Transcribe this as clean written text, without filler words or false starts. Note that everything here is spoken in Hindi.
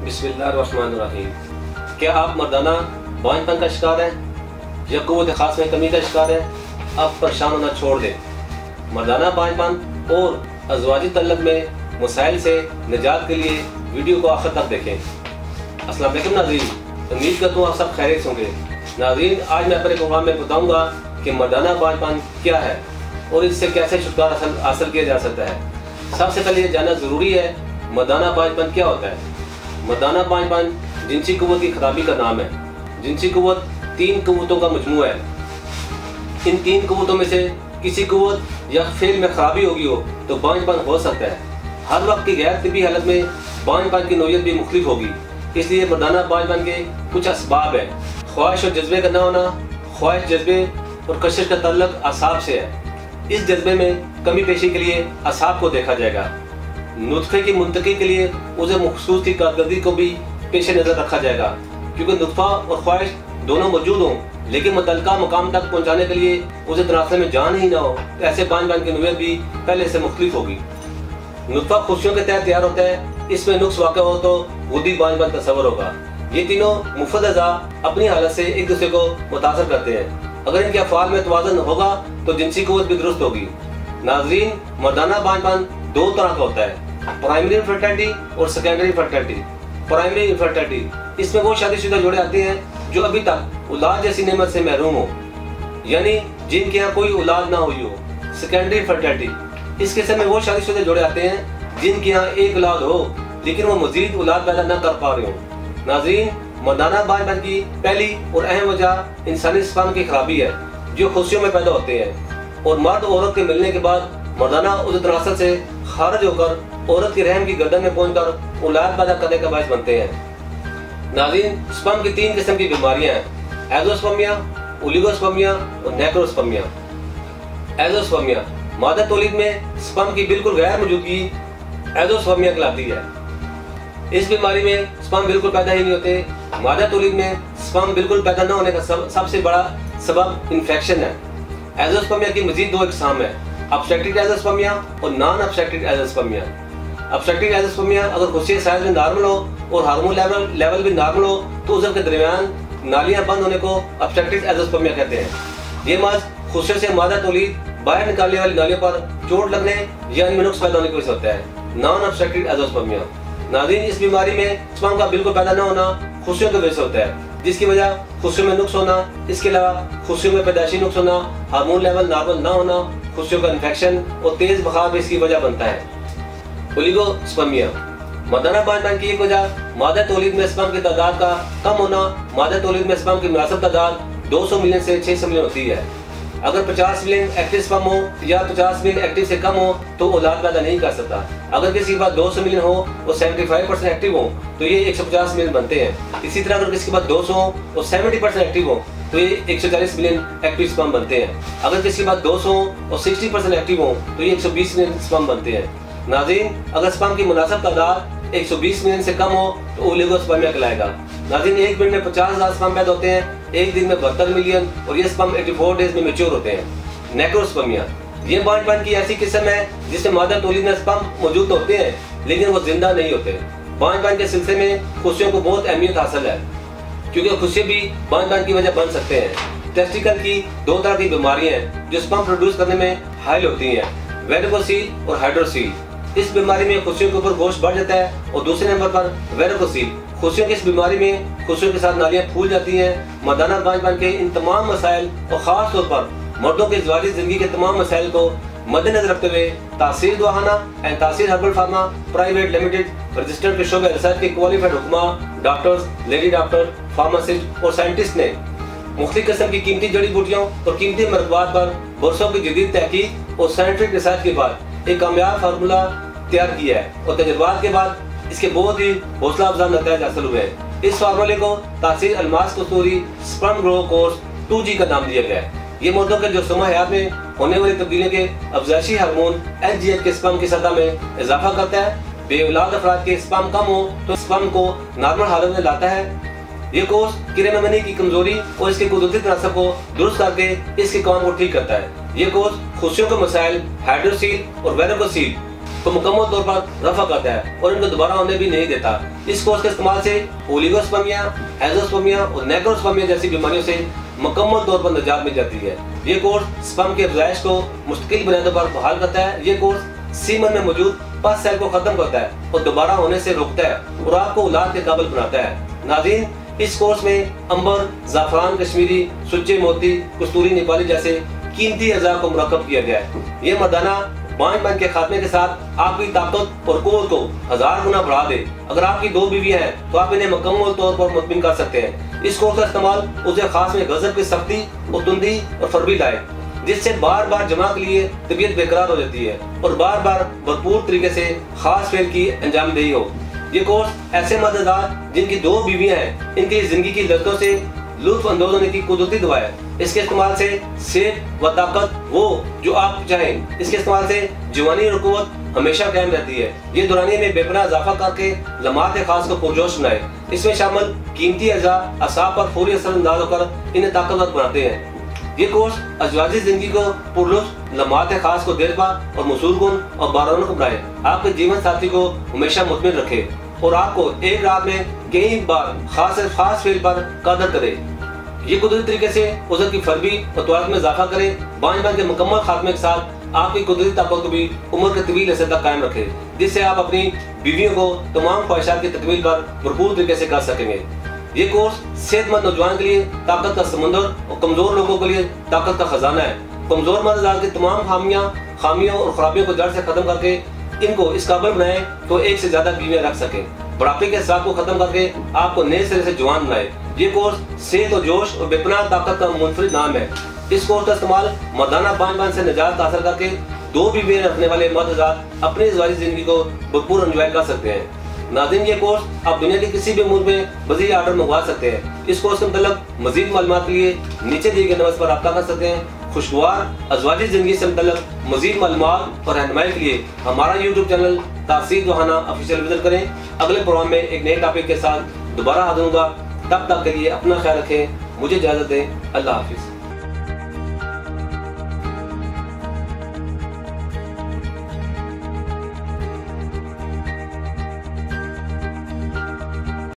बिस्मिल्लाहिर्रहमानिर्रहीम। क्या आप मर्दाना बांझपन का शिकार हैं या क़ुव्वत ख़ास में कमी का शिकार हैं? अब परेशान होना छोड़ दें। मर्दाना बांझपन और अज़वाजी तल्लुक़ में मसाइल से निजात के लिए वीडियो को आखिर तक देखें। अस्सलाम वालेकुम नाज़रीन, उम्मीद करता हूँ आप सब खैरियत से होंगे। नाज़रीन, आज मैं अपने प्रोग्राम में बताऊँगा कि मर्दाना बांझपन क्या है और इससे कैसे छुटकारा हासिल किया जा सकता है। सबसे पहले ये जानना ज़रूरी है मर्दाना बांझपन क्या होता है। मर्दाना बांझपन जिनसी क़ुव्वत की खराबी का नाम है। जिनसी क़ुव्वत 3 क़ुव्वतों का मजमूआ है। इन 3 क़ुव्वतों में से किसी क़ुव्वत या फेल में खराबी होगी हो तो बांझपन हो सकता है। हर वक्त की गैर तिबी हालत में बांझपन की नौयत भी मुख्तलिफ होगी, इसलिए मर्दाना बांझपन के कुछ असबाब है। ख्वाहिश और जज्बे का न होना। ख्वाहिश, जज्बे और कशिश का तल्लुक़ असाब से है। इस जज्बे में कमी पेशी के लिए असाब को देखा जाएगा। नुत्फ़े की मुंतकी के लिए उसे मखसूस की कारकर्दगी को भी पेश नज़र रखा जाएगा, क्योंकि नुत्फ़ा और ख्वाहिश दोनों मौजूद हों लेकिन मुतल्लका मकाम तक पहुँचाने के लिए उसे तनासर में जान ही ना हो, तो ऐसे बांझपन की नौयत भी पहले से मुख्तलिफ होगी। नुत्फ़ा खुशियों के तहत तैयार होता है, इसमें नुक्स वाक़ हो तो गुद्दी बांझपन तस्वर होगा। ये तीनों मुफ़द अज़ा अपनी हालत से एक दूसरे को मुतासर करते हैं। अगर इनके अफ़आल में तवाज़ुन होगा तो जिनसी क़ुव्वत भी दुरुस्त होगी। नाज़रीन, मर्दाना बांझपन 2 तरह का होता है, प्राइमरी इनफर्टिलिटी और सेकेंडरी इनफर्टिलिटी। प्राइमरी इनफर्टिलिटी, इसमें वो शादीशुदा जोड़े आते हैं जो अभी तक औलाद जैसी नेमत से महरूम हो, यानी जिनके यहाँ कोई औलाद ना हुई हो। सेकेंडरी इनफर्टिलिटी, इस किस्म में वो शादीशुदा जोड़े आते हैं जिनके यहाँ एक औलाद हो लेकिन वो मजीद औलाद पैदा न कर पा रहे हो। नाज़रीन, मर्दाना बांझपन की पहली और अहम वजह इंसानी स्पर्म की खराबी है, जो खुशियों में पैदा होते हैं और मर्द औरत के मिलने के बाद मर्दाना उस तनासर से खारिज होकर औरत की रहम की गर्दन में पहुंचकर औलाद पैदा करने का बायस बनते हैं। नाज़रीन, स्पर्म की 3 किस्म की बीमारियां हैं, एज़ोस्पर्मिया, ओलिगोस्पर्मिया और नेक्रोस्पर्मिया। एज़ोस्पर्मिया, मादा तौलीद में स्पर्म की बिल्कुल गैर मौजूदगी एज़ोस्पर्मिया कहलाती है। इस बीमारी में स्पर्म बिल्कुल पैदा ही नहीं होते। मादा तौलीद में स्पर्म बिल्कुल पैदा न होने का सबसे बड़ा सबब इन्फेक्शन है। एज़ोस्पर्मिया की मजीद 2 इकसाम है, ऑब्स्ट्रक्टिव एज़ोस्पर्मिया और non obstructive azoospermia. Obstructive azoospermia अगर खुशी साइज में नॉर्मल हो और हार्मोन लेवल भी नॉर्मल हो तो उस के दरमियान नालियां बंद होने को ऑब्स्ट्रक्टिव एज़ोस्पर्मिया कहते हैं। ये मर्ज खुशी से मादा तौलीद बाहर निकालने वाली नालियों पर चोट लगने या इनमें नुक्स पैदा होने की वजह से होता है, नॉन ऑब्स्ट्रक्टिव एज़ोस्पर्मिया। नाज़रीन, इस बीमारी में स्पर्म का बिल्कुल पैदा न होना खुशियों की वजह से होता है, जिसकी वजह खुशियों में नुक्स होना, इसके अलावा खुशियों में पैदाइशी नुक्स होना, हार्मोन लेवल नॉर्मल ना होना, खुशियों का इन्फेक्शन और तेज बुखार भी इसकी वजह बनता है। ओलिगोस्पर्मिया, मर्दाना बांझपन की एक वजह मादा तौलीद में स्पर्म की तादाद का कम होना। मादा तौलीद में स्पर्म की मुनासिब तादाद 200 मिलियन से 600 मिलियन होती है। अगर 50 मिलियन एक्टिव स्पर्म हो या 50 मिलियन एक्टिव से कम हो तो औलाद पैदा नहीं कर सकता। अगर किसी के पास 200 मिलियन हो और 75% एक्टिव हो तो ये 150 मिलियन बनते हैं। इसी तरह अगर किसी के पास 200 हो और 70% एक्टिव हो तो ये 140 मिलियन एक्टिव स्पर्म बनते हैं। अगर किसी के पास 200 और 60% एक्टिव हो तो ये 120 मिलियन स्पर्म बनते हैं। नाज़रीन, अगर स्पर्म की मुनासिब तादाद 120 मिलियन से कम हो तो ओलिगोस्पर्मिया कहलाएगा। नाज़रीन, 1 मिनट में 50,000 स्पर्म पैदा होते हैं, 1 दिन में 72 मिलियन, और ये स्पर्म 84 डेज में मैच्योर होते हैं। नेक्रोस्पर्मिया, ये बांझपन की ऐसी किस्म है जिसमें मादा तौलीद में स्पर्म मौजूद होते हैं लेकिन वो जिंदा नहीं होते। बांझपन के सिलसिले में खुशियों को बहुत अहमियत हासिल है, क्योंकि खुशी भी बांझपन की वजह बन सकते हैं। टेस्टिकल की 2 तरह की बीमारियां हैं जो स्पर्म प्रोड्यूस करने में हाइल होती हैं, वेरिकोसील और हाइड्रोसील। इस बीमारी में खुशियों के ऊपर गोश्त बढ़ जाता है और दूसरे नंबर पर वेरिकोसील। खुशियों की इस बीमारी में खुशियों के साथ नालियां फूल जाती हैं। मर्दाना बांझपन के इन तमाम मसाइल और खास तौर पर मर्दों की ज़वाजी जिंदगी के तमाम मसाइल को मद्देनजर रखते हुए तासीर दुहाना एंड तासीर herbal pharma private limited registered के शोबे रिसर्च के क्वालिफाइड हुक्मा, डॉक्टर्स, लेडी डॉक्टर, फार्मासिस्ट और साइंटिस्ट ने मुख्तलिफ किस्म की कीमती जड़ी बूटियों और कीमती मरकबात पर बरसों की जदीद तहकीक और साइंटिफिक रिसर्च के बाद एक कामयाब फार्मूला तैयार किया है और तजुर्बात के बाद इसके बहुत ही हौसला अफजा नतीजे हासिल हुए हैं। इस फार्मूले को तासीर अलमास कस्तूरी स्पर्म ग्रो कोर्स 2G का नाम दिया गया है। ये मर्दों के जोशुमा हयात में होने वाली तब्दीलियों के अफजाइशी हार्मोन HGH के स्पर्म की सतह में इजाफा करता है। बेऔलाद अफराद के स्पर्म कम हो तो स्पर्म को नॉर्मल हालत में लाता है। ये कोर्स किरेमनी की कमजोरी और इसके कुदरती तनासब को दुरुस्त करके इसके काम को ठीक करता है। ये कोर्स खुशियों के मसाइल हाइड्रोसील और वेरिकोसील को मुकम्मल तौर पर रफा करता है और इनको दोबारा होने भी नहीं देता। इस कोर्स के इस्तेमाल से ओलिगोस्पर्मिया, हेज़ोस्पर्मिया और नेक्रोस्पर्मिया जैसी बीमारियों से मुकम्मल तौर पर निजात मिल जाती है। ये कोर्स स्पर्म के अफजाइश को मुस्तकिल बुनियादों पर बहाल करता है। ये कोर्स सीमन में मौजूद पस सेल को खत्म करता है और दोबारा होने से रोकता है और आपको औलाद के काबिल बनाता है। नाज़रीन, इस कोर्स में अंबर, ज़ाफ़रान कश्मीरी, सुच्चे मोती, कस्तूरी नेपाली जैसे कीमती अज़ा को मुरक्कब किया गया है। ये मर्दाना बांझपन के खात्मे के साथ आपकी ताकत और कुव्वत को 1000 गुना बढ़ा दे। अगर आपकी 2 बीवियां हैं तो आप इन्हें मुकम्मल तौर पर मुतमिन कर सकते हैं। इस कोर्स का इस्तेमाल उसे खास में गजब की सख्ती और तुंदी और फरबी लाए, जिससे बार बार जमा के लिए तबीयत बेकरार हो जाती है और बार बार भरपूर तरीके से खास फेल की अंजामदेही हो। ये कोर्स ऐसे मर्दाना जिनकी 2 बीवियां हैं, इनकी जिंदगी की लज्जतों से लुत्फ अंदोज होने की कुदरती दवा है। इसके इस्तेमाल से सेहत व ताकत वो जो आप चाहें, इसके इस्तेमाल से जवानी और कुव्वत हमेशा कायम रहती है। ये दौरानिये में बेपनाह इजाफा करके लम्हात खास को पुरजोश बनाए। इसमें शामिल कीमती अज़ा असाब पर फौरी असर अंदाज होकर इन्हें ताकतवर बनाते हैं। ये कोर्स अज़वाजी जिंदगी को पुरलुत्फ, लम्हात खास को देरपा और मसूलगुन और बारौनक बनाए, आपके जीवन साथी को हमेशा मुतमिन रखे और आपको एक रात में कई बार खास फेल पर कादर करे। ये कुदरती तरीके से उज़र की फरबी और तवारत में इजाफा करे। बांझपन के मुकम्मल खात्मे के साथ आपकी कुदरती ताकत को भी उम्र के तवील अरसे तक कायम रखे, जिससे आप अपनी बीवियों को तमाम ख्वाहिशात की तकमील पर भरपूर तरीके से कर सकेंगे। ये कोर्स सेहतमंद नौजवान के लिए ताकत का समंदर और कमजोर लोगों के लिए ताकत का खजाना है। कमजोर मर्द की तमाम खामियों और खराबियों को जड़ से खत्म करके इनको इस काबिल बनाए तो एक से ज्यादा बीवियां रख सके। बुढ़ापे के हिसाब को खत्म करके आपको नए सिरे से जवान बनाए। ये कोर्स सेहत और जोश और बेपनाह ताकत का मुनफरिद नाम है। इस कोर्स का इस्तेमाल मर्दाना बांझपन से निजात हासिल करके 2 बीवियां रखने वाले मर्द अपनी इज़वाजी जिंदगी को भरपूर एंजॉय कर सकते हैं। नाज़रीन, ये कोर्स आप दुनिया के किसी भी मुल्क में मज़ीद ऑर्डर मंगवा सकते हैं। इस कोर्स के मतलब मज़ीद मालूमात के लिए नीचे दिए गए नंबर पर रब्ता कर सकते हैं। खुशगवार अज़वाजी ज़िंदगी से मतलब मज़ीद मालूमात और रहनुमाई के लिए हमारा यूट्यूब चैनल तासीर जोहाना ऑफिशियल विजिट करें। अगले प्रोग्राम में एक नए टॉपिक के साथ दोबारा हाजिर होगा। तब तक के लिए अपना ख्याल रखें। मुझे इजाज़त दें। अल्लाह हाफिज़।